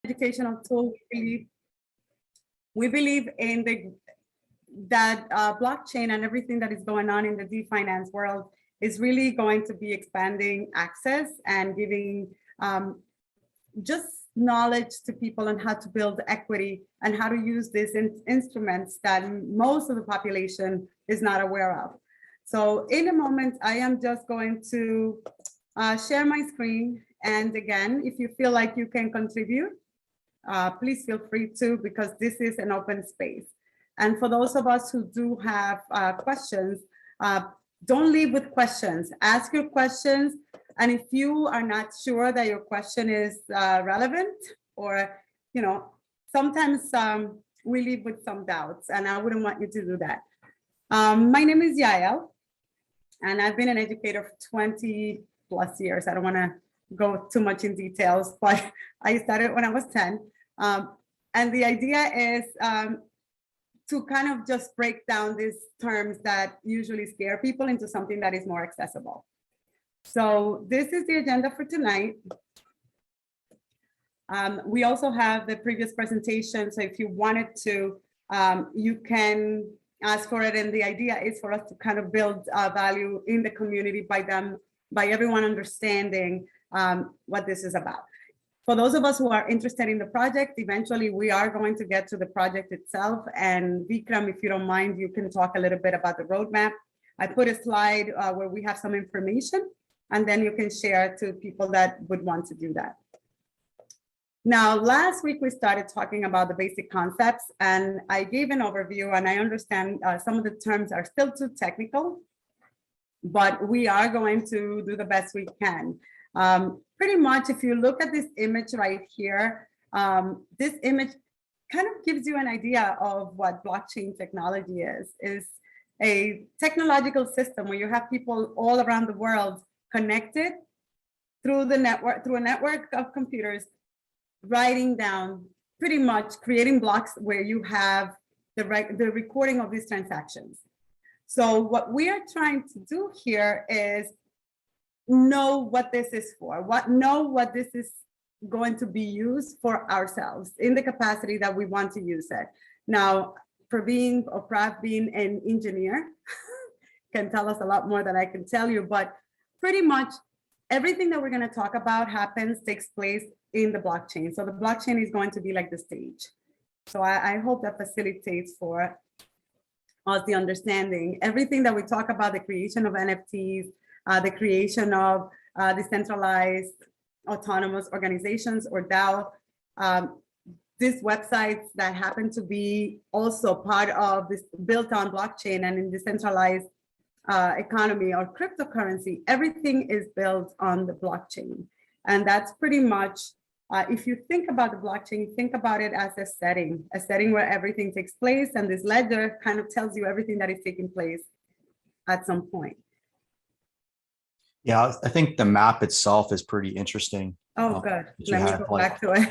educational tool. We believe in that blockchain and everything that is going on in the DeFinance world is really going to be expanding access and giving just knowledge to people on how to build equity and how to use these instruments that most of the population is not aware of. So in a moment, I am just going to share my screen. And again, if you feel like you can contribute, please feel free to, because this is an open space. And for those of us who do have questions, don't leave with questions. Ask your questions. And if you are not sure that your question is relevant, or, you know, sometimes we leave with some doubts, and I wouldn't want you to do that. My name is Yael, and I've been an educator for 20 plus years. I don't want to go too much in details, but I started when I was 10. And the idea is to kind of just break down these terms that usually scare people into something that is more accessible. So this is the agenda for tonight. We also have the previous presentation. So if you wanted to, you can ask for it. And the idea is for us to kind of build value in the community by everyone understanding what this is about. For those of us who are interested in the project, eventually we are going to get to the project itself. And Vikram, if you don't mind, you can talk a little bit about the roadmap. I put a slide where we have some information, and then you can share to people that would want to do that. Now, last week we started talking about the basic concepts, and I gave an overview, and I understand some of the terms are still too technical, but we are going to do the best we can. Pretty much, if you look at this image right here, this image kind of gives you an idea of what blockchain technology is a technological system where you have people all around the world connected through a network of computers, writing down, pretty much creating blocks where you have the recording of these transactions. So what we are trying to do here is know what this is for, know what this is going to be used for ourselves in the capacity that we want to use it. Now, Prav being an engineer can tell us a lot more than I can tell you, but pretty much everything that we're going to talk about takes place in the blockchain. So the blockchain is going to be like the stage. So I hope that facilitates for us the understanding. Everything that we talk about, the creation of NFTs, the creation of decentralized autonomous organizations or DAO, these websites that happen to be also part of this built on blockchain and in decentralized economy or cryptocurrency, everything is built on the blockchain. And that's pretty much, if you think about the blockchain, think about it as a setting where everything takes place. And this ledger kind of tells you everything that is taking place at some point. Yeah, I think the map itself is pretty interesting. Oh, good. Let me go back to it.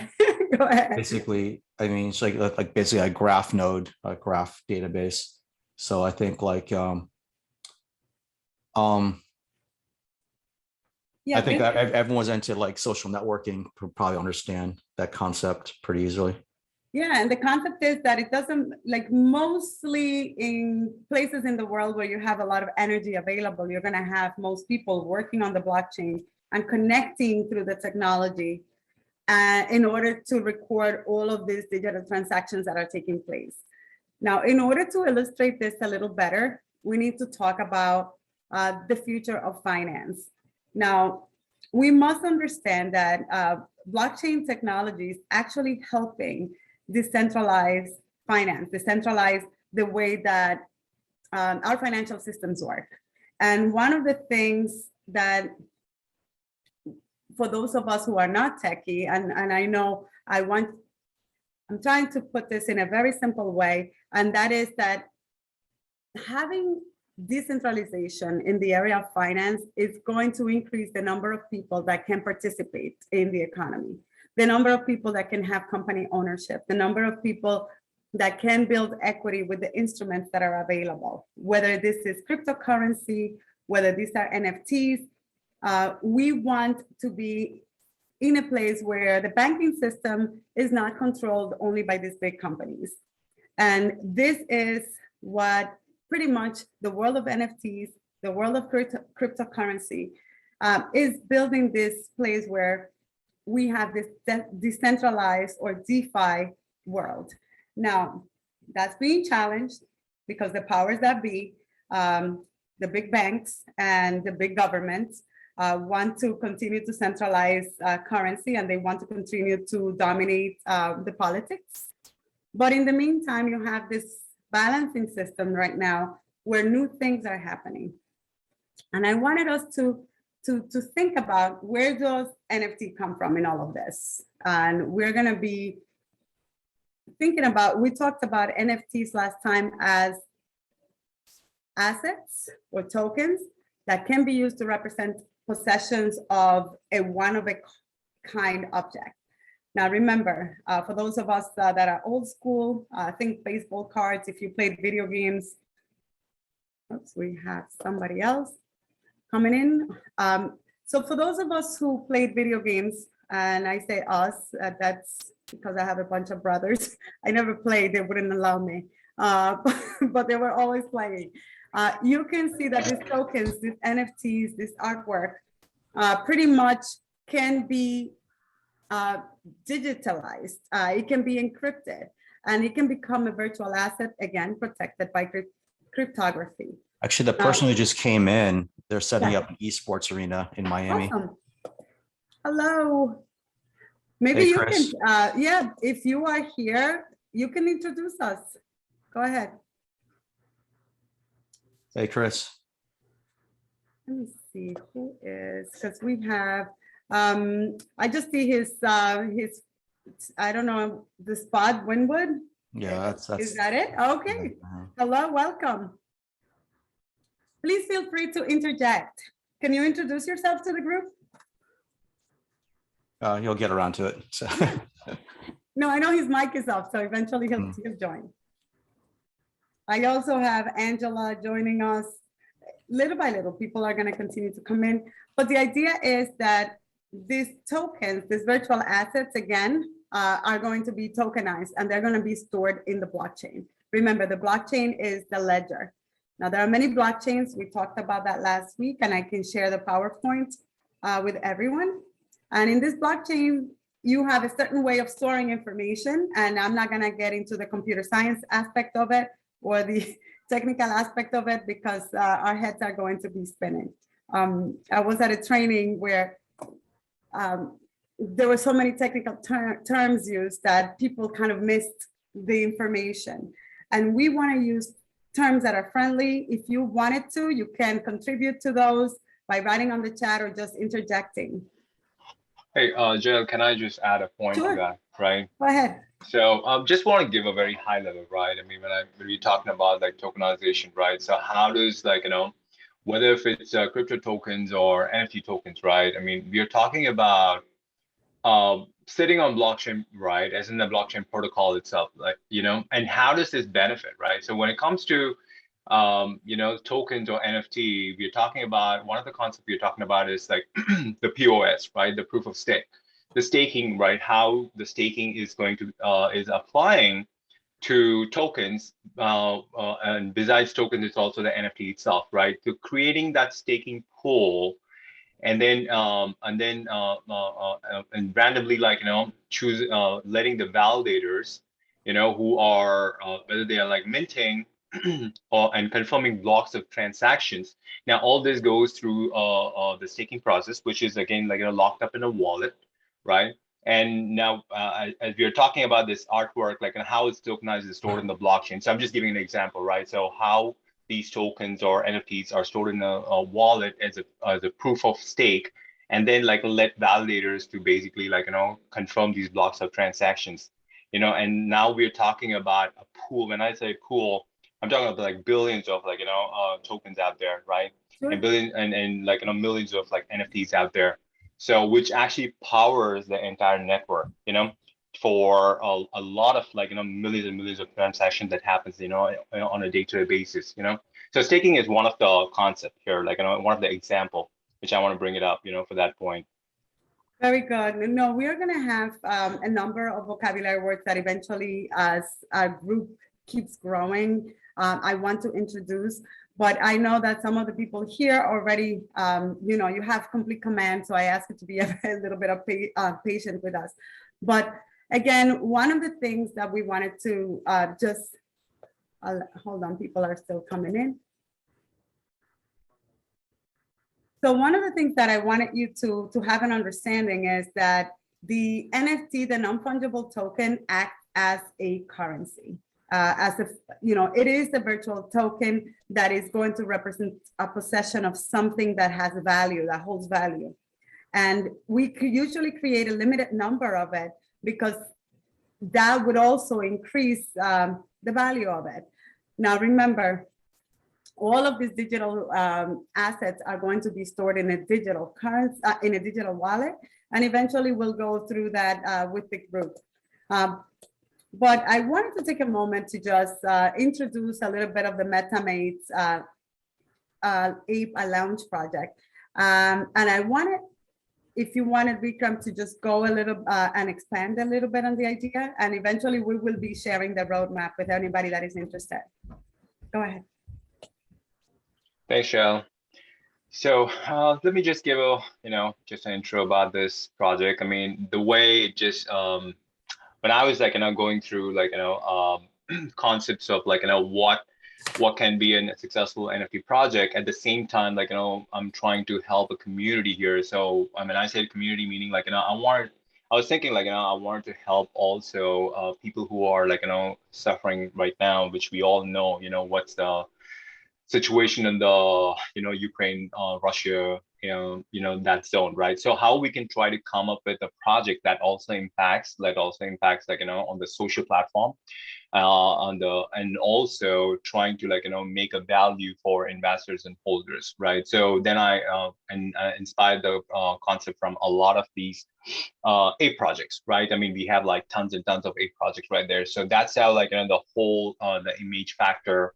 Go ahead. Basically, I mean, it's like basically a graph node, a graph database. So I think yeah, I think everyone's into like social networking probably understand that concept pretty easily. Yeah, and the concept is that it doesn't, like mostly in places in the world where you have a lot of energy available, you're going to have most people working on the blockchain and connecting through the technology in order to record all of these digital transactions that are taking place. Now, in order to illustrate this a little better, we need to talk about the future of finance. Now, we must understand that blockchain technology is actually helping decentralize finance, decentralize the way that our financial systems work. And one of the things that, for those of us who are not techie, and I know I'm trying to put this in a very simple way, and that is that having decentralization in the area of finance is going to increase the number of people that can participate in the economy, the number of people that can have company ownership, the number of people that can build equity with the instruments that are available, whether this is cryptocurrency, whether these are NFTs. We want to be in a place where the banking system is not controlled only by these big companies. And this is what pretty much the world of NFTs, the world of cryptocurrency is building, this place where we have this decentralized or DeFi world. Now, that's being challenged because the powers that be, the big banks and the big governments want to continue to centralize currency, and they want to continue to dominate the politics. But in the meantime, you have this balancing system right now where new things are happening. And I wanted us to think about, where does NFT come from in all of this? And we're going to be thinking about, we talked about NFTs last time as assets or tokens that can be used to represent possessions of a one-of-a-kind object. Now, remember, for those of us that are old school, think baseball cards, if you played video games. Oops, we have somebody else coming in. So for those of us who played video games, and I say us, that's because I have a bunch of brothers. I never played, they wouldn't allow me, but they were always playing. You can see that these tokens, these NFTs, this artwork, pretty much can be digitalized. It can be encrypted, and it can become a virtual asset, again, protected by cryptography. Actually, the person who just came in, they're setting Yeah. up an esports arena in Miami. Awesome. Hello. Maybe Hey, you Chris. can, yeah, if you are here, you can introduce us. Go ahead. Hey, Chris. Let me see who is, because we have, I just see his, I don't know, the spot, Winwood. Yeah, that's Is that it? Okay. Hello, welcome. Please feel free to interject. Can you introduce yourself to the group? You'll get around to it. So. No, I know his mic is off, so eventually he'll join. I also have Angela joining us. Little by little, people are going to continue to come in. But the idea is that these tokens, these virtual assets, again, are going to be tokenized, and they're going to be stored in the blockchain. Remember, the blockchain is the ledger. Now, there are many blockchains. We talked about that last week, and I can share the PowerPoint with everyone. And in this blockchain, you have a certain way of storing information, and I'm not going to get into the computer science aspect of it or the technical aspect of it, because our heads are going to be spinning. I was at a training where there were so many technical terms used that people kind of missed the information. And we want to use terms that are friendly. If you wanted to, you can contribute to those by writing on the chat or just interjecting. Hey, Jill, can I just add a point Sure. to that, right? Go ahead. So just want to give a very high level, right? I mean, when we're talking about like tokenization, right? So how does, like, whether if it's crypto tokens or NFT tokens, right? I mean, we are talking about sitting on blockchain, right? As in the blockchain protocol itself, like, and how does this benefit, right? So when it comes to tokens or NFT, we're talking about, one of the concepts we're talking about is like the POS, right? The proof of stake, the staking, right? How the staking is going to, is applying to tokens, and besides tokens, it's also the NFT itself, right? So creating that staking pool, and then and randomly, like, choose, letting the validators, who are, whether they are like minting and confirming blocks of transactions. Now, all this goes through the staking process, which is, again, like, locked up in a wallet, right? And now, as we are talking about this artwork, like, and how it's tokenized and stored in the blockchain. So I'm just giving an example, right? So how these tokens or NFTs are stored in a wallet as a proof of stake, and then, like, let validators to basically, like, confirm these blocks of transactions, and now we're talking about a pool. When I say pool, I'm talking about like billions of, like, tokens out there, right? Sure. And like, millions of like NFTs out there. So which actually powers the entire network, for a lot of, like, millions and millions of transactions that happens, on a day-to-day basis, So staking is one of the concept here, like, one of the example, which I want to bring it up, for that point. Very good. No, we are going to have a number of vocabulary words that eventually, as our group keeps growing, I want to introduce. But I know that some of the people here already, you have complete command. So I ask you to be a little bit of patient with us. But again, one of the things that we wanted to hold on, people are still coming in. So one of the things that I wanted you to have an understanding is that the NFT, the non-fungible token, acts as a currency. It is the virtual token that is going to represent a possession of something that has value, that holds value. And we could usually create a limited number of it because that would also increase the value of it. Now, remember, all of these digital assets are going to be stored in a digital currency, in a digital wallet, and eventually we'll go through that with the group. But I wanted to take a moment to just introduce a little bit of the Metamates Ape Lounge project. And I wanted, if you wanted Vikram to just go a little and expand a little bit on the idea, and eventually we will be sharing the roadmap with anybody that is interested. Go ahead. Thanks, Shell. So let me just give a, just an intro about this project. I mean, the way it just, when I was going through concepts of what can be a successful NFT project, at the same time, I'm trying to help a community here. So I mean, I said community meaning I was thinking I wanted to help also people who are suffering right now, which we all know, what's the situation in the Ukraine, Russia, that zone, right? So how we can try to come up with a project that also impacts on the social platform, and also trying to make a value for investors and holders, right? So then I inspired the concept from a lot of these ape projects, right? I mean, we have tons and tons of ape projects right there. So that's how the whole the image factor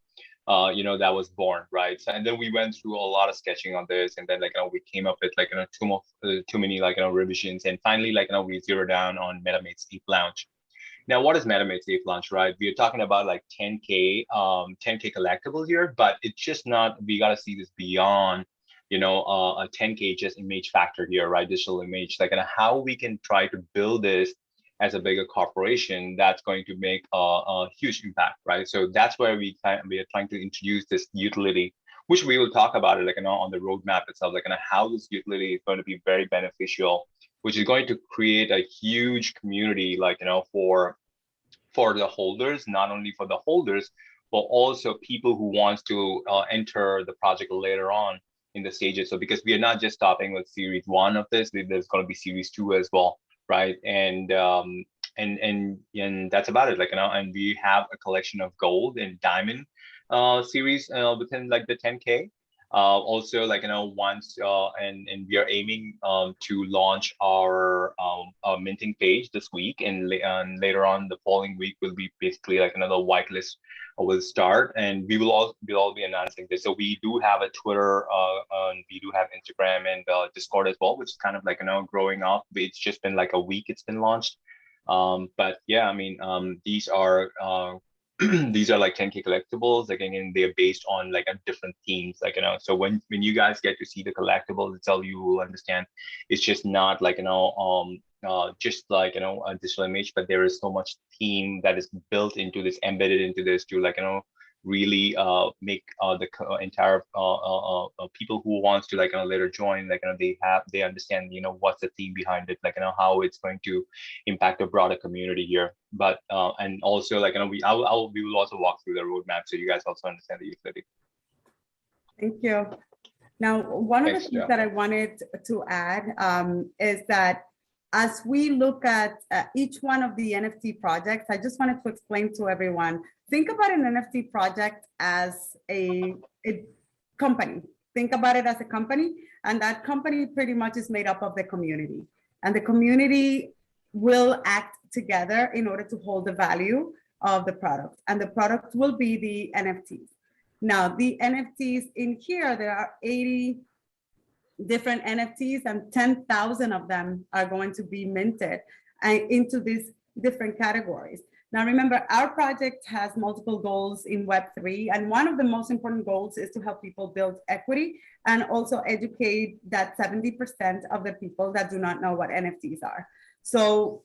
that was born, right? So, and then we went through a lot of sketching on this, and then we came up with too many revisions, and finally we zeroed down on Metamates Ape Lounge. Now, what is Metamates Ape Lounge, right? We are talking about 10K collectible here, but it's just not. We got to see this beyond a 10K just image factor here, right? Digital image, how we can try to build this as a bigger corporation that's going to make a huge impact, right? So that's where we are trying to introduce this utility, which we will talk about it on the roadmap itself, how this utility is going to be very beneficial, which is going to create a huge community, for the holders, not only for the holders, but also people who wants to enter the project later on in the stages. So because we are not just stopping with series 1 of this, there's going to be series 2 as well, right? And that's about it, and we have a collection of gold and diamond series within the 10K. Also once and we are aiming to launch our minting page this week, and later on the following week will be basically another whitelist will start, and we'll all be announcing this. So we do have a Twitter, and we do have Instagram and Discord as well, which is kind of growing up. It's just been a week it's been launched. But yeah, I mean, these are 10K collectibles, and they're based on a different themes, so when you guys get to see the collectibles itself, you will understand it's just not just a digital image, but there is so much theme that is built into this, embedded into this to really make the entire people who wants to later join, they understand what's the theme behind it, how it's going to impact a broader community here. But and also we will also walk through the roadmap so you guys also understand the utility. Thank you. Now, one of the things that I wanted to add is that as we look at each one of the NFT projects, I just wanted to explain to everyone, think about an NFT project as a company. Think about it as a company, and that company pretty much is made up of the community. And the community will act together in order to hold the value of the product. And the product will be the NFTs. Now, the NFTs in here, there are 80 different NFTs, and 10,000 of them are going to be minted into these different categories. Now, remember, our project has multiple goals in Web3, and one of the most important goals is to help people build equity and also educate that 70% of the people that do not know what NFTs are. So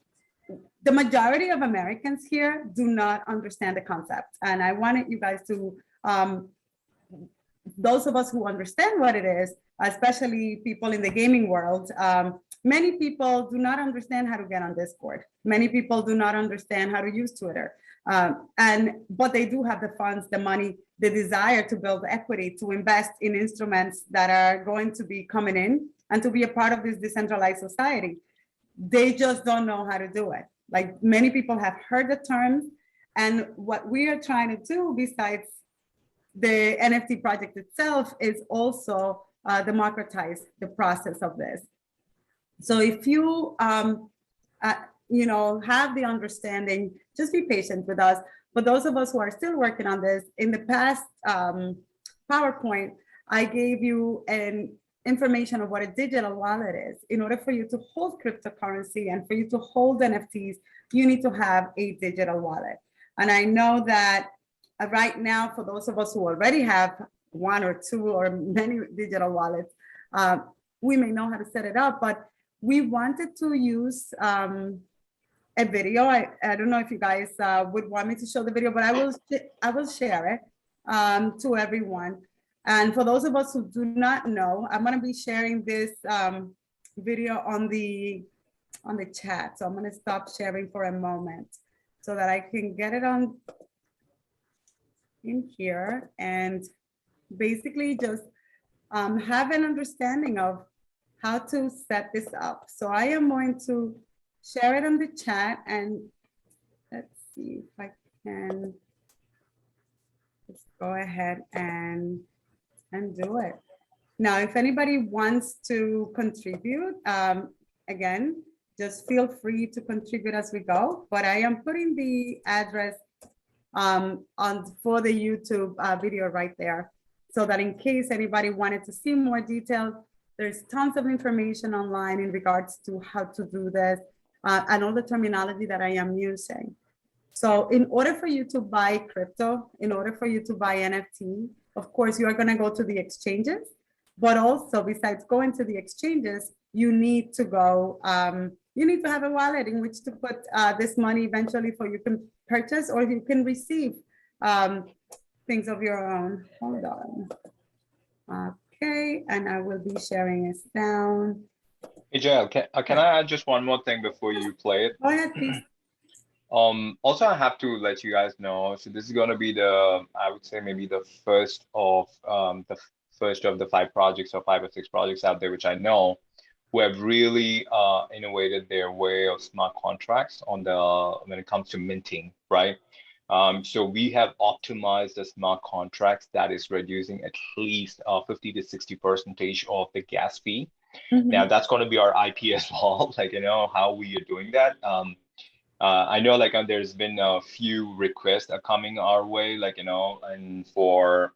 the majority of Americans here do not understand the concept. And I wanted you guys to, those of us who understand what it is, especially people in the gaming world, many people do not understand how to get on Discord. Many people do not understand how to use Twitter. But they do have the funds, the money, the desire to build equity, to invest in instruments that are going to be coming in and to be a part of this decentralized society. They just don't know how to do it. Like, many people have heard the terms, and what we are trying to do, besides the NFT project itself, is also democratize the process of this. So if you, you know, have the understanding, just be patient with us. But those of us who are still working on this, in the past PowerPoint, I gave you an information of what a digital wallet is. In order for you to hold cryptocurrency and for you to hold NFTs, you need to have a digital wallet. And I know that right now, for those of us who already have one or two or many digital wallets, we may know how to set it up, but we wanted to use a video. I don't know if you guys would want me to show the video, but I will share it to everyone. And for those of us who do not know, I'm going to be sharing this video on the chat. So I'm going to stop sharing for a moment so that I can get it on in here and basically just have an understanding of how to set this up. So I am going to share it on the chat, and let's see if I can just go ahead and do it. Now, if anybody wants to contribute, again, just feel free to contribute as we go, but I am putting the address for the YouTube video right there, so that in case anybody wanted to see more detail, there's tons of information online in regards to how to do this and all the terminology that I am using. So in order for you to buy crypto, in order for you to buy NFT, of course, you are going to go to the exchanges, but also besides going to the exchanges, you need to go, you need to have a wallet in which to put this money eventually, for you can purchase or you can receive things of your own. Hold on. Okay, and I will be sharing a sound. Hey, Jael, can I add just one more thing before you play it? Go ahead, please. Also, I have to let you guys know, so this is going to be the, I would say maybe the first of the 5 projects or 5 or 6 projects out there, which I know, who have really innovated their way of smart contracts on when it comes to minting, right? So we have optimized the smart contracts that is reducing at least 50 to 60% of the gas fee. Mm-hmm. Now that's going to be our IP as well, like, you know, how we are doing that. I know, like, there's been a few requests that are coming our way, like, you know, and for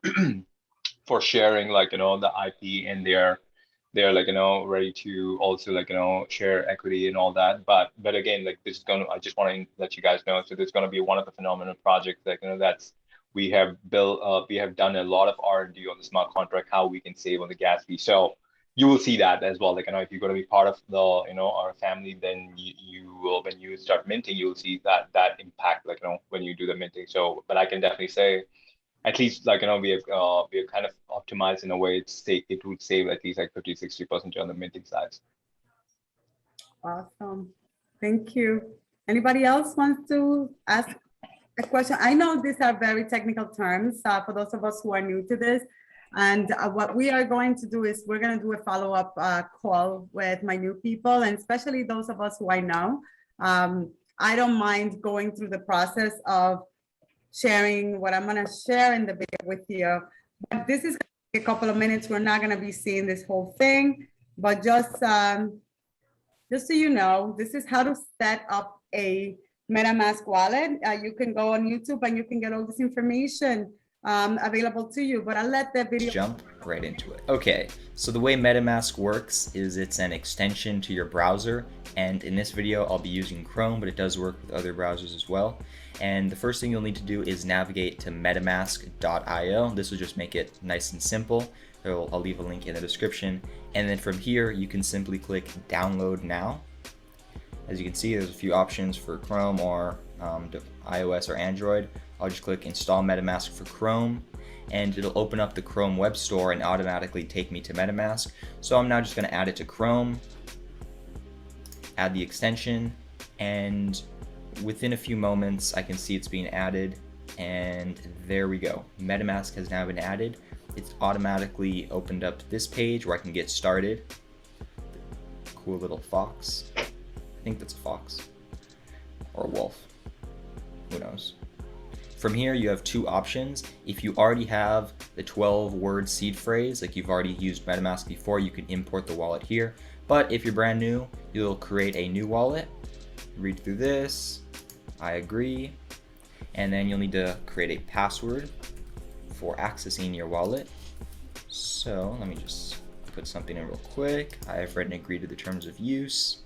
for sharing, like, you know, the IP, and they're like, you know, ready to also, like, you know, share equity and all that. But again, like, this is I just want to let you guys know. So there's going to be one of the phenomenal projects, like, you know, that's we have built, we have done a lot of R&D on the smart contract, how we can save on the gas fee. So you will see that as well. Like, you know, if you're going to be part of the, you know, our family, then you will, when you start minting, you'll see that impact, like, you know, when you do the minting. So, but I can definitely say, at least, like, you know, we have kind of optimized in a way it would save at least like 50-60% on the minting sides. Awesome, thank you. Anybody else wants to ask a question? I know these are very technical terms for those of us who are new to this. And what we are going to do is we're going to do a follow-up call with my new people, and especially those of us who I know. I don't mind going through the process of sharing what I'm going to share in the video with you. But this is a couple of minutes. We're not going to be seeing this whole thing, but just so you know, this is how to set up a MetaMask wallet. You can go on YouTube and you can get all this information available to you, but I'll let the video jump right into it. Okay, so the way MetaMask works is it's an extension to your browser, and in this video I'll be using Chrome, but it does work with other browsers as well. And the first thing you'll need to do is navigate to metamask.io. This will just make it nice and simple. I'll leave a link in the description, and then from here you can simply click download now. As you can see, there's a few options for Chrome or iOS or Android. I'll just click install MetaMask for Chrome, and it'll open up the Chrome web store and automatically take me to MetaMask. So I'm now just going to add it to Chrome, add the extension, and within a few moments I can see it's being added, and there we go. MetaMask has now been added. It's automatically opened up this page where I can get started. Cool little fox. I think that's a fox or a wolf. Who knows? From here, you have two options. If you already have the 12-word seed phrase, like you've already used MetaMask before, you can import the wallet here. But if you're brand new, you'll create a new wallet, read through this, I agree, and then you'll need to create a password for accessing your wallet. So let me just put something in real quick. I have read and agreed to the terms of use.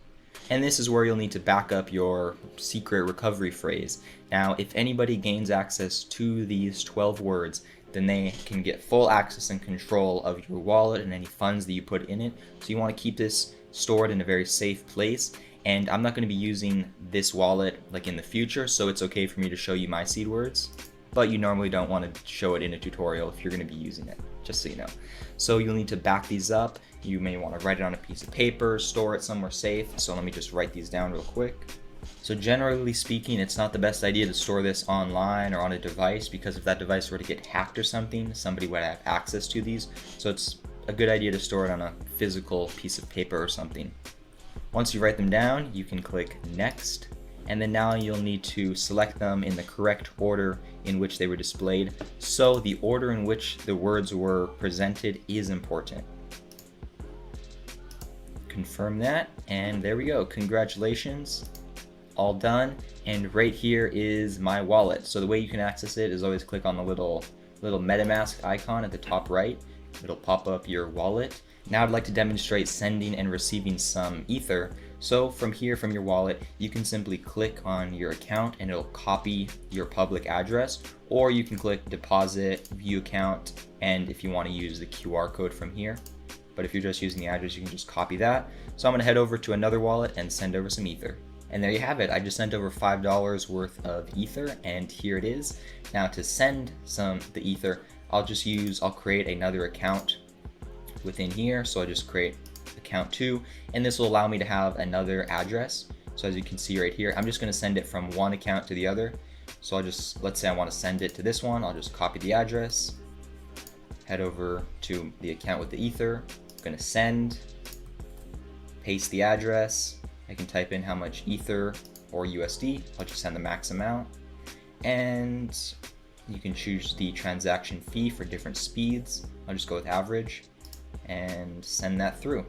And this is where you'll need to back up your secret recovery phrase. Now, if anybody gains access to these 12 words, then they can get full access and control of your wallet and any funds that you put in it. So you want to keep this stored in a very safe place. And I'm not going to be using this wallet like in the future, so it's okay for me to show you my seed words. But you normally don't want to show it in a tutorial if you're going to be using it, just so you know. So you'll need to back these up. You may want to write it on a piece of paper, store it somewhere safe. So let me just write these down real quick. So generally speaking, it's not the best idea to store this online or on a device, because if that device were to get hacked or something, somebody would have access to these. So it's a good idea to store it on a physical piece of paper or something. Once you write them down, you can click next, and then now you'll need to select them in the correct order in which they were displayed. So the order in which the words were presented is important. Confirm that, and there we go. Congratulations, all done. And right here is my wallet. So the way you can access it is always click on the little MetaMask icon at the top right. It'll pop up your wallet. Now I'd like to demonstrate sending and receiving some Ether. So from here, from your wallet, you can simply click on your account and it'll copy your public address, or you can click deposit, view account, and if you want to use the QR code from here. But if you're just using the address, you can just copy that. So I'm going to head over to another wallet and send over some Ether. And there you have it. I just sent over $5 worth of Ether, and here it is. Now to send the Ether, I'll create another account within here. So I just create account 2, and this will allow me to have another address. So as you can see right here, I'm just going to send it from one account to the other. So let's say I want to send it to this one. I'll just copy the address, head over to the account with the Ether. I'm going to send, paste the address. I can type in how much Ether or USD. I'll just send the max amount, and you can choose the transaction fee for different speeds. I'll just go with average and send that through.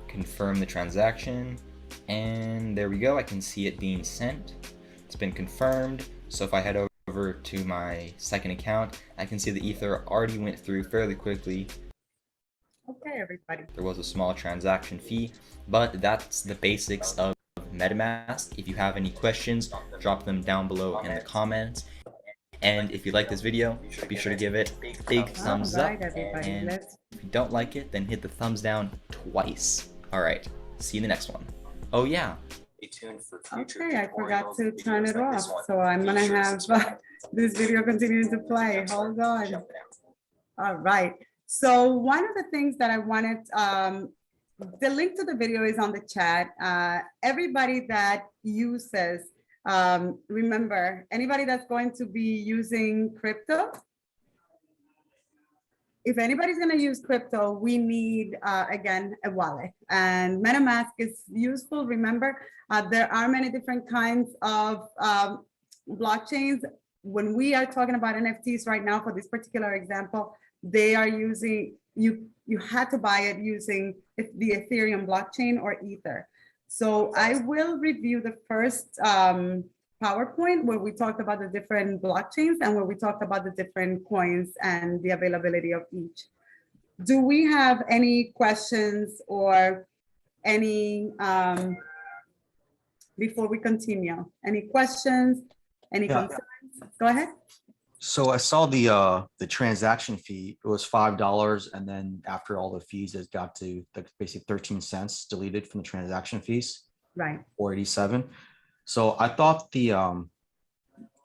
Confirm the transaction, and there we go. I can see it being sent. It's been confirmed. So if I head over to my second account, I can see the Ether already went through fairly quickly. Okay, everybody. There was a small transaction fee, but that's the basics of MetaMask. If you have any questions, drop them down below in the comments. And if you like this video, be sure to give it a big thumbs up. And if you don't like it, then hit the thumbs down twice. All right, see you in the next one. Oh yeah. Okay, I forgot to turn it off, so I'm gonna have this video continuing to play. Hold on. All right. So one of the things that I wanted, the link to the video is on the chat. Everybody that uses, remember, anybody that's going to be using crypto, if anybody's going to use crypto, we need, again, a wallet. And MetaMask is useful. Remember, there are many different kinds of blockchains. When we are talking about NFTs right now, for this particular example, they are using, you had to buy it using the Ethereum blockchain or Ether. So I will review the first part PowerPoint where we talked about the different blockchains and where we talked about the different coins and the availability of each. Do we have any questions or any, before we continue, any questions, any Yeah. concerns? Go ahead. So I saw the transaction fee, it was $5. And then after all the fees, it got to like basically 13 cents deleted from the transaction fees, Right. 487. So I thought the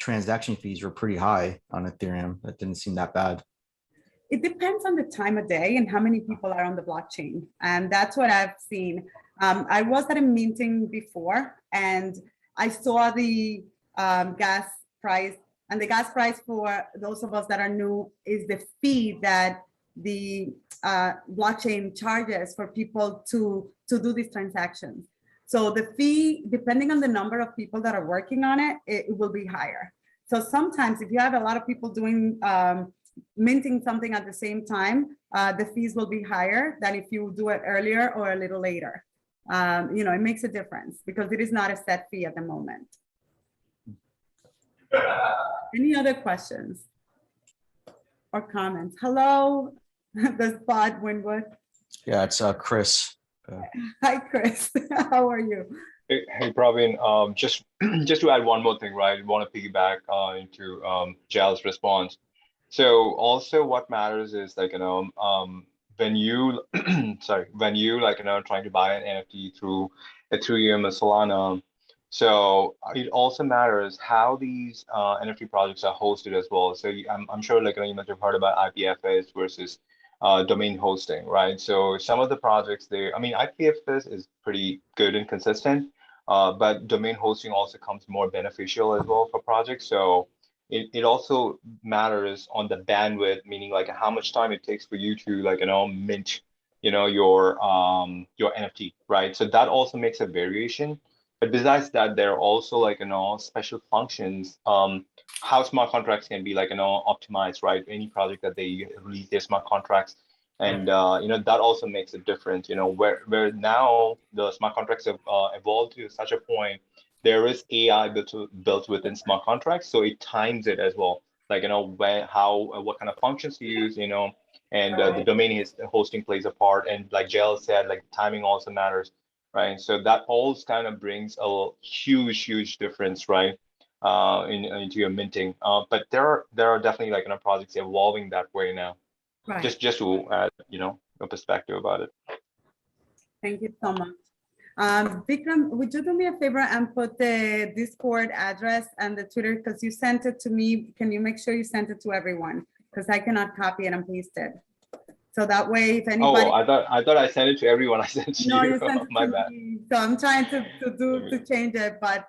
transaction fees were pretty high on Ethereum. That didn't seem that bad. It depends on the time of day and how many people are on the blockchain. And that's what I've seen. I was at a meeting before and I saw the gas price, and the gas price for those of us that are new is the fee that the blockchain charges for people to do these transactions. So the fee, depending on the number of people that are working on it, it will be higher. So sometimes if you have a lot of people doing minting something at the same time, the fees will be higher than if you do it earlier or a little later. You know, it makes a difference because it is not a set fee at the moment. Any other questions or comments? Hello, the spot Winwood. Yeah, it's Chris. Hi, Chris. How are you? Hey, Praveen, just to add one more thing, right? I want to piggyback into Jal's response. So also what matters is like, when you, sorry, when you like, trying to buy an NFT through Ethereum or Solana, so it also matters how these NFT projects are hosted as well. So I'm sure like, you must have heard about IPFS versus domain hosting, right? So some of the projects there, I mean, IPFS is pretty good and consistent, but domain hosting also comes more beneficial as well for projects. So it also matters on the bandwidth, meaning like how much time it takes for you to like, mint, your NFT, right? So that also makes a variation. But besides that, there are also like, special functions, how smart contracts can be like, optimized, right? Any project that they release their smart contracts. And, that also makes a difference, where now the smart contracts have evolved to such a point, there is AI built within smart contracts. So it times it as well, like, when, how, what kind of functions to use, and the domain hosting plays a part. And like Jel said, like timing also matters, right? So that all kind of brings a huge difference, right? Into your minting. But there are definitely like, projects evolving that way now. Right. Just to add, a perspective about it. Thank you so much. Vikram, would you do me a favor and put the Discord address and the Twitter, because you sent it to me. Can you make sure you sent it to everyone? Because I cannot copy it and paste it. So that way, if anybody. Oh, I thought I sent it to everyone. I sent it to no, you. You sent it My to bad. me. So I'm trying to change it, but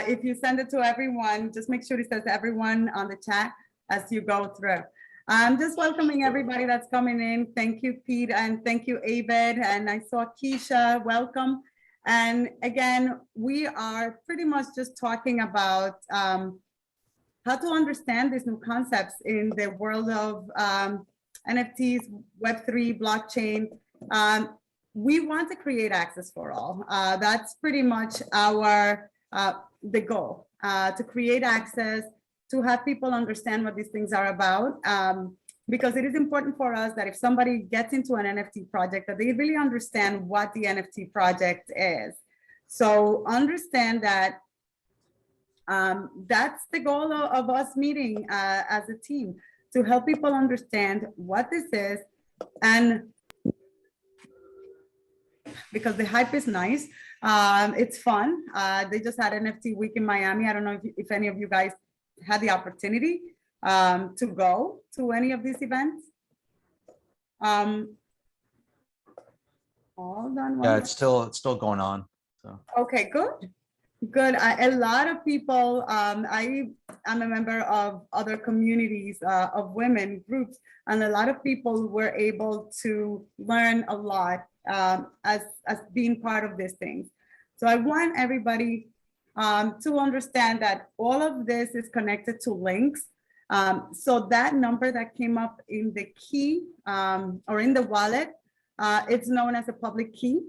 if you send it to everyone, just make sure it says everyone on the chat as you go through. I'm just welcoming everybody that's coming in. Thank you, Pete, and thank you, Abed. And I saw Keisha, welcome. And again, we are pretty much just talking about how to understand these new concepts in the world of NFTs, Web3, blockchain. We want to create access for all. That's pretty much our the goal, to create access, to have people understand what these things are about, because it is important for us that if somebody gets into an NFT project, that they really understand what the NFT project is. So understand that that's the goal of us meeting as a team, to help people understand what this is. And because the hype is nice, it's fun. They just had NFT week in Miami. I don't know if any of you guys had the opportunity to go to any of these events. Hold on. Yeah, it's still going on. So. Okay, good. A lot of people, I am a member of other communities of women groups, and a lot of people were able to learn a lot as being part of these things. So I want everybody to understand that all of this is connected to links. So that number that came up in the key or in the wallet, it's known as a public key.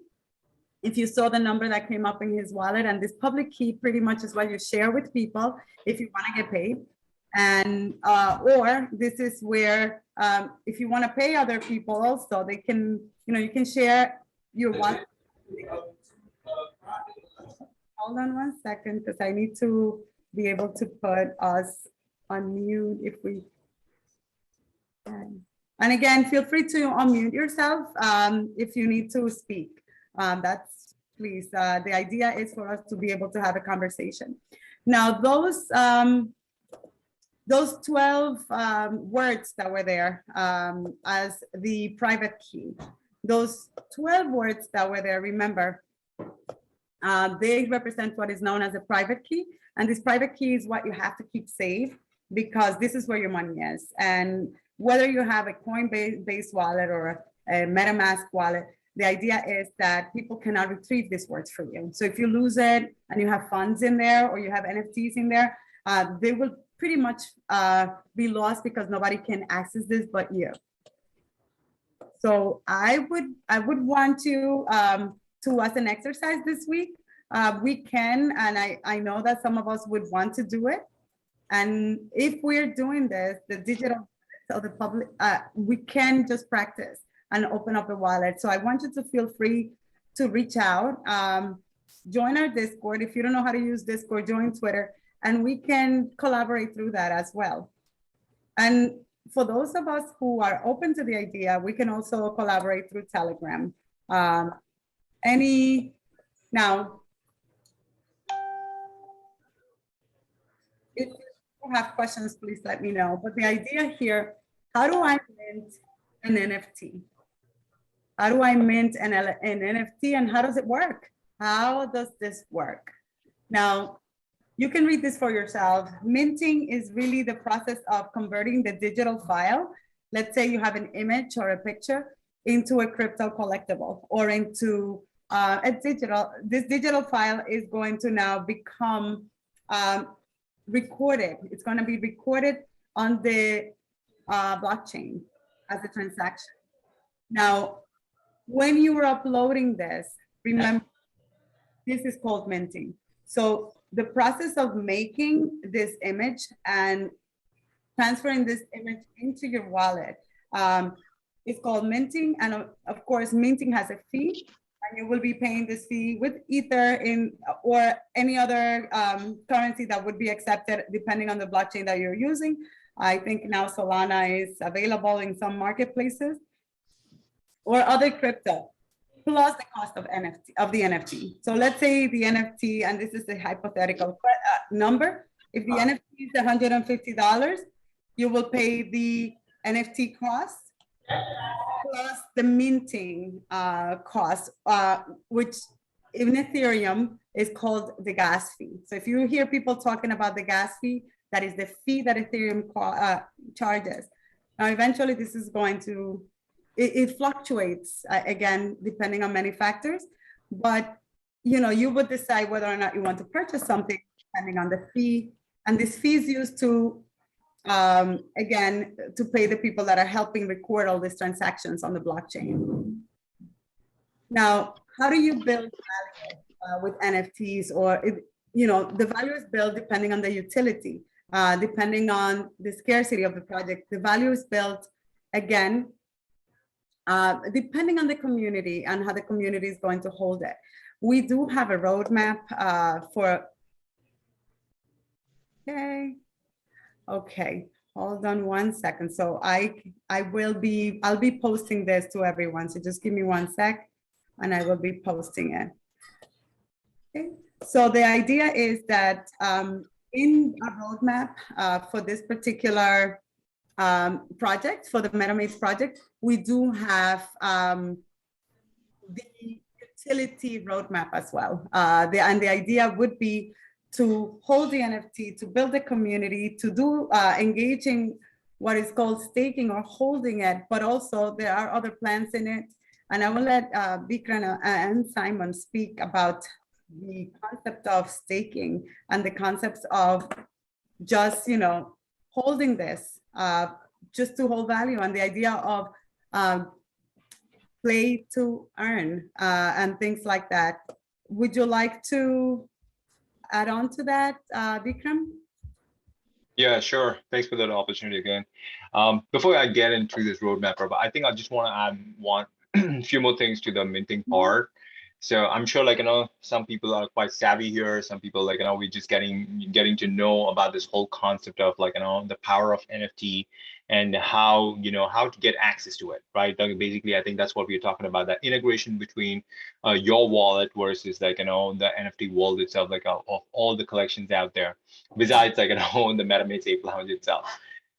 if you saw the number that came up in his wallet, and this public key pretty much is what you share with people if you want to get paid. And or this is where if you want to pay other people also, they can, you can share your wallet. Hold on one second, because I need to be able to put us on mute if we can. And again, feel free to unmute yourself if you need to speak. That's please. The idea is for us to be able to have a conversation. Now, those 12 words that were there as the private key, those 12 words that were there, remember, they represent what is known as a private key. And this private key is what you have to keep safe, because this is where your money is. And whether you have a Coinbase wallet or a Metamask wallet, the idea is that people cannot retrieve these words for you. So if you lose it and you have funds in there, or you have NFTs in there, they will pretty much be lost, because nobody can access this but you. So I would want you to, as an exercise this week, we can, and I know that some of us would want to do it. And if we're doing this, the digital, so the public, we can just practice and open up a wallet. So I want you to feel free to reach out, join our Discord. If you don't know how to use Discord, join Twitter, and we can collaborate through that as well. And for those of us who are open to the idea, we can also collaborate through Telegram. Now, if you have questions, please let me know. But the idea here, how do I mint an NFT? How do I mint an NFT, and how does it work? How does this work? Now, you can read this for yourself. Minting is really the process of converting the digital file. Let's say you have an image or a picture into a crypto collectible, or into this digital file is going to now become recorded. It's going to be recorded on the blockchain as a transaction. Now, when you are uploading this, remember, this is called minting. So the process of making this image and transferring this image into your wallet is called minting. And of course, minting has a fee, and you will be paying this fee with Ether or any other currency that would be accepted depending on the blockchain that you're using. I think now Solana is available in some marketplaces, or other crypto, plus the cost of the NFT. So let's say the NFT, and this is a hypothetical number, if the NFT is $150, you will pay the NFT cost plus the minting cost, which in Ethereum is called the gas fee. So if you hear people talking about the gas fee, that is the fee that Ethereum charges. Now, eventually this is going to, it fluctuates again, depending on many factors, but you would decide whether or not you want to purchase something depending on the fee. And this fee is used to, again, to pay the people that are helping record all these transactions on the blockchain. Now, how do you build value with NFTs? Or, the value is built depending on the utility, depending on the scarcity of the project. The value is built, again, depending on the community and how the community is going to hold it. We do have a roadmap okay, hold on one second. So I'll be posting this to everyone. So just give me 1 sec and I will be posting it. Okay. So the idea is that in our roadmap for this particular project, for the Metamates project, we do have the utility roadmap as well. And the idea would be to hold the NFT, to build a community, to do engaging what is called staking or holding it, but also there are other plans in it. And I will let Vikram and Simon speak about the concept of staking and the concepts of just, holding this just to hold value, and the idea of play to earn and things like that. Would you like to add on to that, Vikram? Yeah, sure. Thanks for that opportunity again. Before I get into this roadmap, Prabha, I think I just want to add one few more things to the minting part. So I'm sure, like, some people are quite savvy here. Some people, like, we're just getting to know about this whole concept of, like, the power of NFT and how to get access to it, right? Like, basically, I think that's what we're talking about, that integration between your wallet versus, like, the NFT wallet itself, like, of all the collections out there, besides, like, the Metamates Ape Lounge itself.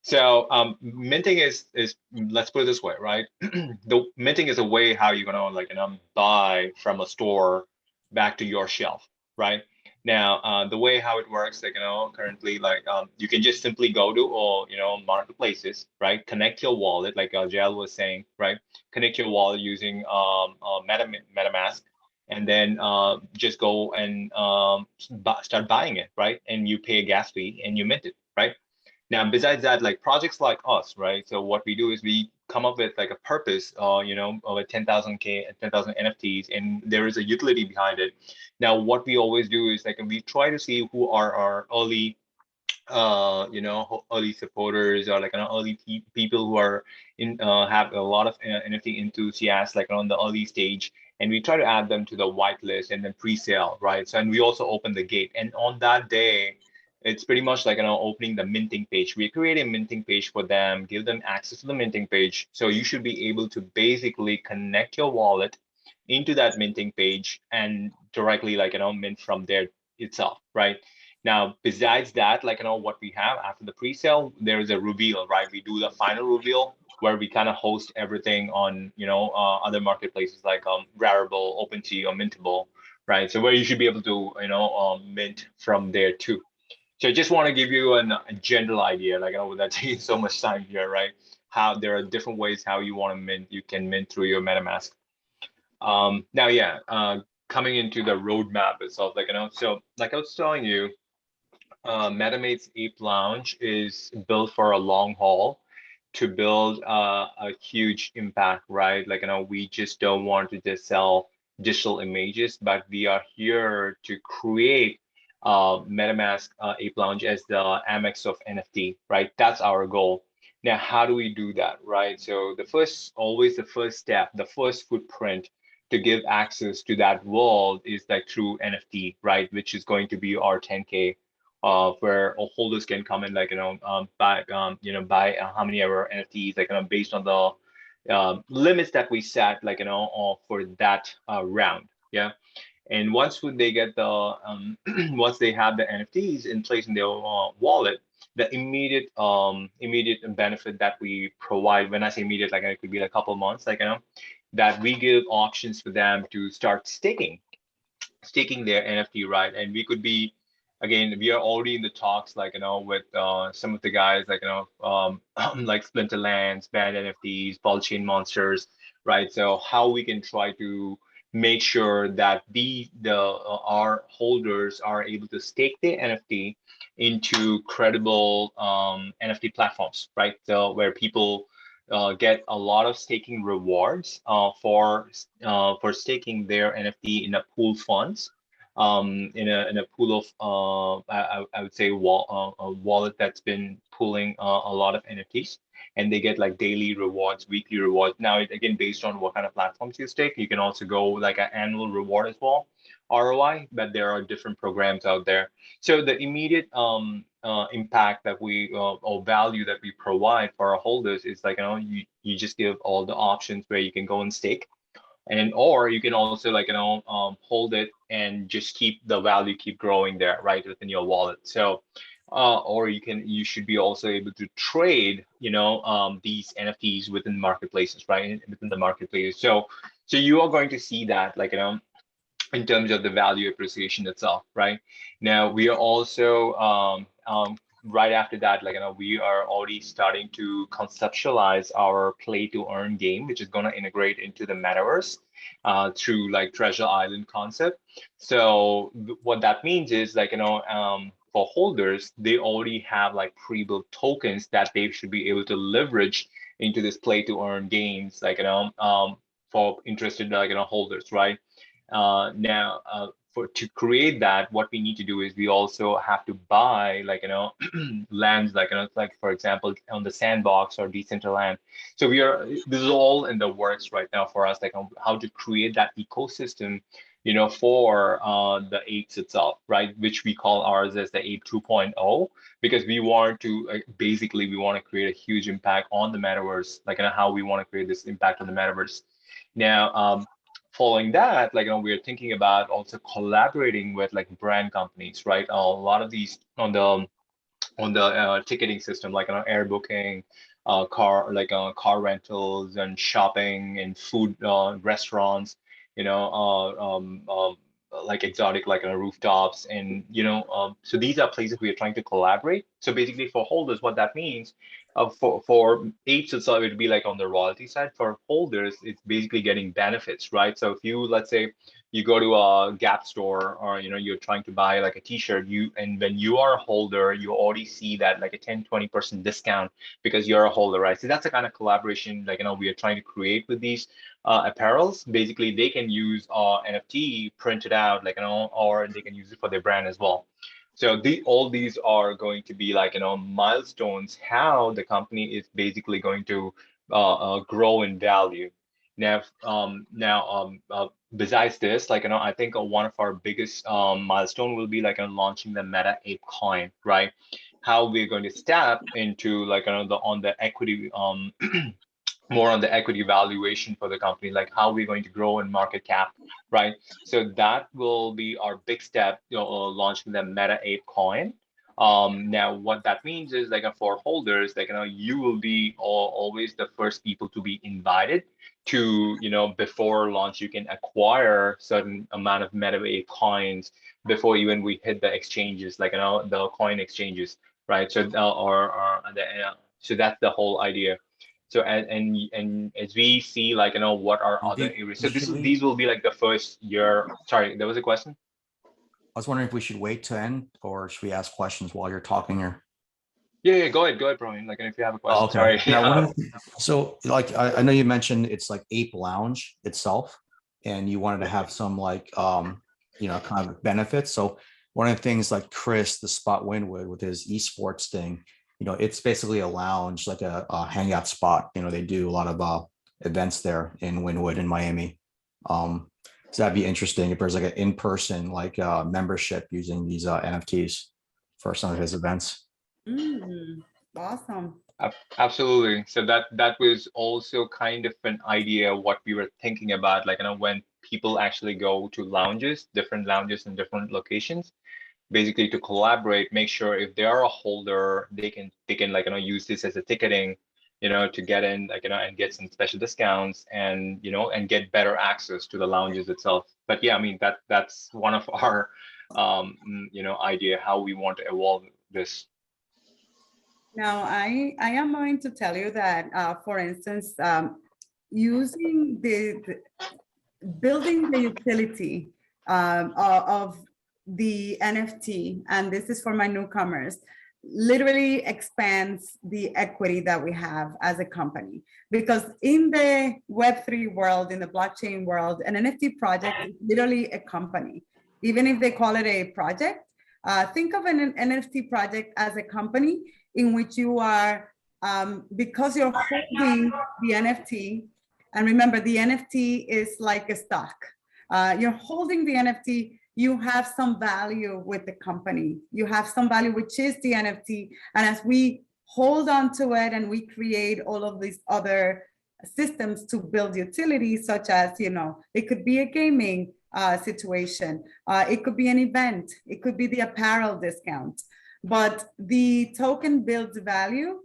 So minting is let's put it this way, right? The minting is a way how you're gonna, like, buy from a store back to your shelf, right? Now the way how it works, like, currently, like, you can just simply go to all, marketplaces, right? Connect your wallet, like Jael was saying, right? Connect your wallet using MetaMask, and then just go and start buying it, right? And you pay a gas fee and you mint it, right? Now, besides that, like, projects like us, right? So what we do is we come up with, like, a purpose, of a 10,000 NFTs, and there is a utility behind it. Now, what we always do is, like, we try to see who are our early early supporters, or, like, early people who are in have a lot of NFT enthusiasts, like, on the early stage, and we try to add them to the whitelist and then pre-sale, right? So, and we also open the gate, and on that day, it's pretty much like, opening the minting page. We create a minting page for them, give them access to the minting page. So you should be able to basically connect your wallet into that minting page and directly, like, mint from there itself, right? Now, besides that, like, what we have after the pre-sale, there is a reveal, right? We do the final reveal where we kind of host everything on, other marketplaces like Rarible, OpenSea, or Mintable, right? So where you should be able to, mint from there too. So I just want to give you a general idea, like, without taking so much time here, right? How there are different ways how you want to mint. You can mint through your MetaMask. Now, yeah, coming into the roadmap itself, like, so like I was telling you, Metamates Ape Lounge is built for a long haul to build a huge impact, right? Like, we just don't want to just sell digital images, but we are here to create MetaMask Ape Lounge as the Amex of NFT, right? That's our goal. Now, how do we do that, right? So always the first step, the first footprint to give access to that world is, like, through NFT, right? Which is going to be our 10K, where holders can come and, like, buy how many of our NFTs, like, based on the limits that we set, like, for that round. Yeah. And once they get the once they have the NFTs in place in their wallet, the immediate benefit that we provide, when I say immediate, like, it could be a couple months, like, that we give options for them to start staking their NFT, right? And we could be, again, we are already in the talks, like, with some of the guys, like, like Splinterlands, Band NFTs, Ball Chain Monsters, right? So how we can try to make sure that our holders are able to stake their NFT into credible NFT platforms, right? So where people get a lot of staking rewards for staking their NFT in a pool funds, in a pool of I would say a wallet that's been pulling a lot of NFTs, and they get, like, daily rewards, weekly rewards. Now, again, based on what kind of platforms you stake, you can also go, like, an annual reward as well, ROI, but there are different programs out there. So the immediate impact that or value that we provide for our holders is, like, you just give all the options where you can go and stake, or you can also, like, hold it and just keep the value keep growing there, right, within your wallet. So or you should be also able to trade, these NFTs within marketplaces, right, within the marketplace. So you are going to see that, like, in terms of the value appreciation itself, right? Now, we are also right after that, like, we are already starting to conceptualize our play to earn game, which is going to integrate into the metaverse through, like, Treasure Island concept. So what that means is, like, for holders, they already have, like, pre-built tokens that they should be able to leverage into this play to earn games, like, for interested holders, right? Now, to create that, what we need to do is we also have to buy lands like for example on the Sandbox or Decentraland. So this is all in the works right now for us, like on how to create that ecosystem, for the apes itself, right? Which we call ours as the Ape 2.0, because we want to basically we want to create a huge impact on the metaverse, how we want to create this impact on the metaverse. Now, following that, we're thinking about also collaborating with brand companies, right? A lot of these on the ticketing system, air booking, car rentals and shopping and food, restaurants, exotic rooftops, and so these are places we are trying to collaborate. So basically for holders, what that means, for apes itself, it would be on the royalty side. For holders, it's basically getting benefits, right? So if you, let's say you go to a Gap store, or you're trying to buy a t-shirt, and when you are a holder, you already see that a 10-20% discount because you're a holder, right? So that's the kind of collaboration we are trying to create with these apparels. Basically they can use NFT printed out, or they can use it for their brand as well. So all these are going to be milestones, how the company is basically going to grow in value. Now, besides this, I think one of our biggest milestone will be launching the Meta Ape coin, right? How we're going to step into on the equity more on the equity valuation for the company, how we're going to grow in market cap, right? So that will be our big step, launching the Meta Ape coin. Now what that means is for holders, you will be always the first people to be invited to, before launch, you can acquire certain amount of Meta Ape coins before even we hit the exchanges, the coin exchanges, right? So so that's the whole idea. So and as we see, what are other areas. So these will be the first year. Sorry, there was a question. I was wondering if we should wait to end, or should we ask questions while you're talking here? Yeah, go ahead, Brian. If you have a question. Oh, okay. Sorry. So I know you mentioned it's Ape Lounge itself, and you wanted to have some kind of benefits. So one of the things Chris, the Spot Winwood, with his esports thing, it's basically a lounge, a hangout spot. They do a lot of events there in Winwood in Miami. So that'd be interesting if there's an in-person membership using these NFTs for some of his events. Awesome. Absolutely. So that was also kind of an idea what we were thinking about, when people actually go to lounges, different lounges in different locations, basically to collaborate, make sure if they are a holder, they can use this as a ticketing, to get in, and get some special discounts, and and get better access to the lounges itself. But yeah, I mean that's one of our idea how we want to evolve this. Now, I am going to tell you that, for instance, using building the utility of the NFT, and this is for my newcomers, literally expands the equity that we have as a company. Because in the Web3 world, in the blockchain world, an NFT project is literally a company. Even if they call it a project, think of an NFT project as a company in which you are, because you're holding the NFT, and remember the NFT is like a stock. You're holding the NFT, you have some value with the company. You have some value, which is the NFT. And as we hold on to it and we create all of these other systems to build utilities, such as, it could be a gaming situation. It could be an event. It could be the apparel discount. But the token builds value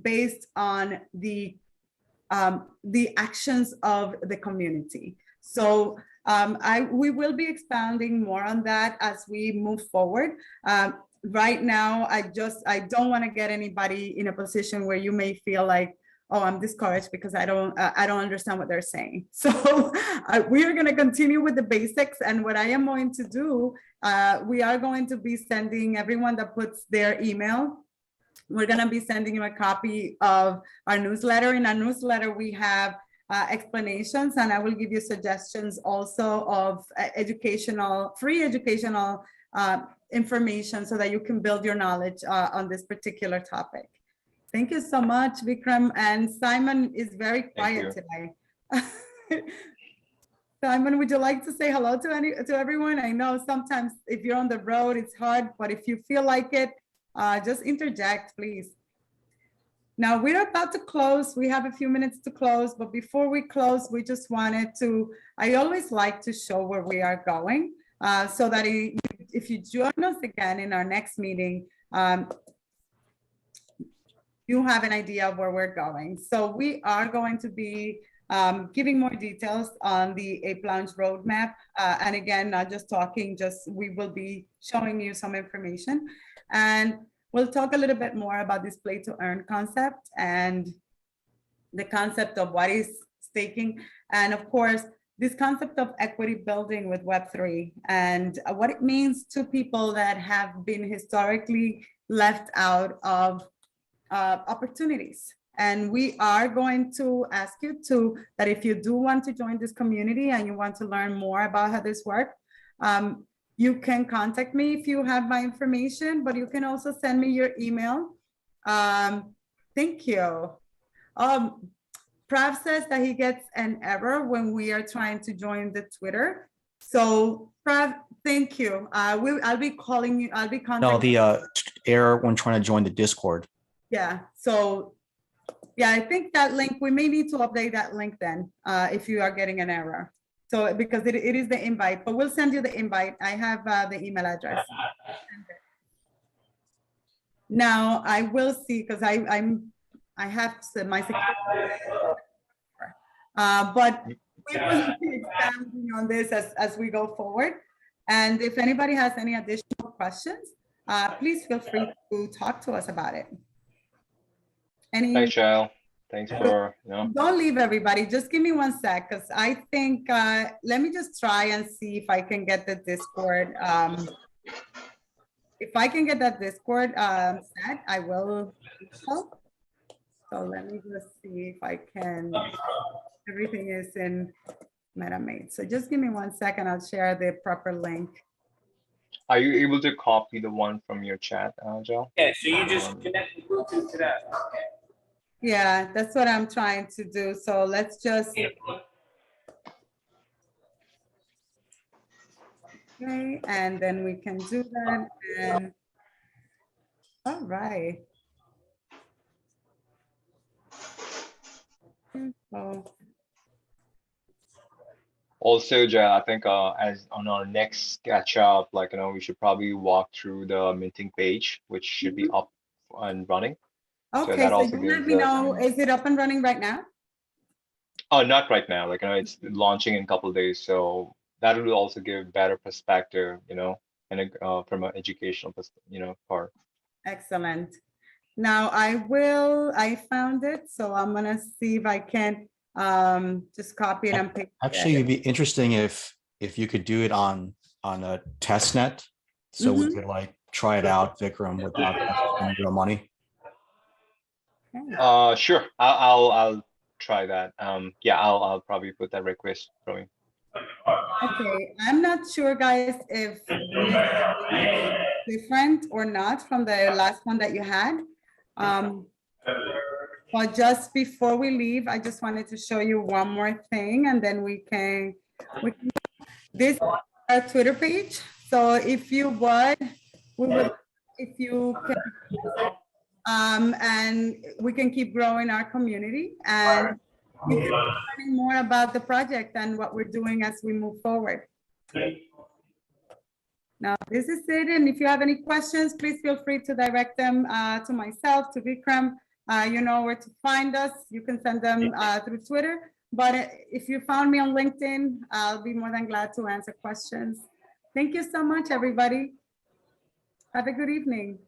based on the actions of the community. So we will be expounding more on that as we move forward. Right now, I don't want to get anybody in a position where you may feel like, oh, I'm discouraged because I don't understand what they're saying. So we are going to continue with the basics. And what I am going to do, we are going to be sending everyone that puts their email, we're going to be sending you a copy of our newsletter. In our newsletter, we have explanations, and I will give you suggestions also of free educational information so that you can build your knowledge on this particular topic. Thank you so much, Vikram. And Simon is very quiet today. Simon, would you like to say hello to everyone? I know sometimes if you're on the road, it's hard, but if you feel like it, just interject, please. Now we're about to close. We have a few minutes to close, but before we close, we just wanted to, I always like to show where we are going so that if you join us again in our next meeting, you have an idea of where we're going. So we are going to be giving more details on the Ape Lounge roadmap. And again, not just talking, we will be showing you some information. And we'll talk a little bit more about this play to earn concept and the concept of what is staking. And of course, this concept of equity building with Web3 and what it means to people that have been historically left out of opportunities. And we are going to ask you that if you do want to join this community and you want to learn more about how this works, you can contact me if you have my information, but you can also send me your email. Thank you. Prav says that he gets an error when we are trying to join the Twitter. So Prav, thank you. I'll be calling you. I'll be contacting. No, the error when trying to join the Discord. Yeah. So yeah, I think that link, we may need to update that link then if you are getting an error. So because it is the invite, but we'll send you the invite. I have the email address. Now I will see, because I have my security. But we will be expanding on this as we go forward. And if anybody has any additional questions, please feel free to talk to us about it. Thanks, Shael. Thanks for, Don't leave, everybody. Just give me 1 sec, because I think, let me just try and see if I can get the Discord. If I can get that Discord set, I will. So let me just see if I can. Everything is in Metamates. So just give me 1 second. I'll share the proper link. Are you able to copy the one from your chat, Joe? Yeah, so you just connect the Bluetooth to that. Okay. Yeah, that's what I'm trying to do. So let's just. Okay, and then we can do that. And all right. Oh. Also, Joe, I think as on our next catch up, we should probably walk through the minting page, which should be up and running. Okay, so you let me know, is it up and running right now? Oh, not right now. It's launching in a couple of days, so that will also give better perspective, and from an educational, part. Excellent. Now I found it, so I'm gonna see if I can just copy it and paste. Actually, it'd be interesting if you could do it on a test net, so we could try it out, Vikram, without spending real money. Sure. I'll try that. Yeah, I'll probably put that request going. Okay, I'm not sure, guys, if it's different or not from the last one that you had. But just before we leave, I just wanted to show you one more thing, and then we can this is our Twitter page. So if you would, if you can, and we can keep growing our community and we can learn more about the project and what we're doing as we move forward. Now, this is it. And if you have any questions, please feel free to direct them to myself, to Vikram. You know where to find us. You can send them through Twitter. But if you found me on LinkedIn, I'll be more than glad to answer questions. Thank you so much, everybody. Have a good evening.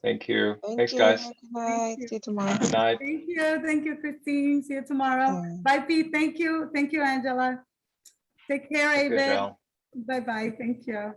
Thank you. Thanks, guys. Good night. See you tomorrow. Good night. Thank you. Thank you, Christine. See you tomorrow. Bye, Pete. Thank you. Thank you, Angela. Take care, David. Bye-bye. Thank you.